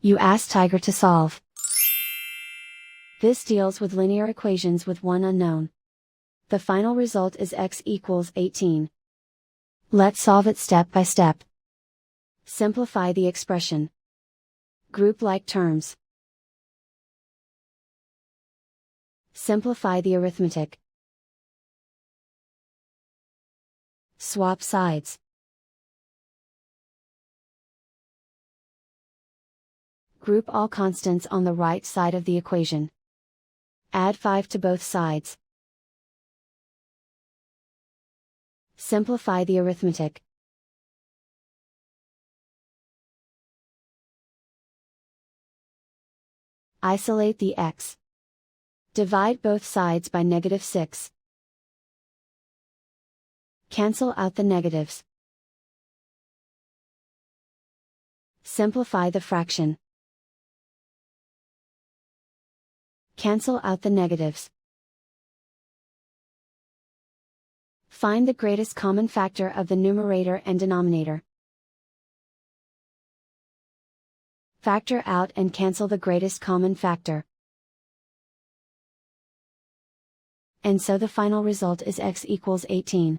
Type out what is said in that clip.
You ask Tiger to solve. This deals with linear equations with one unknown. The final result is x equals 18. Let's solve it step by step. Simplify the expression. Group like terms. Simplify the arithmetic. Swap sides. Group all constants on the right side of the equation. Add 5 to both sides. Simplify the arithmetic. Isolate the x. Divide both sides by -6. Cancel out the negatives. Simplify the fraction. Cancel out the negatives. Find the greatest common factor of the numerator and denominator. Factor out and cancel the greatest common factor. And so the final result is x equals 18.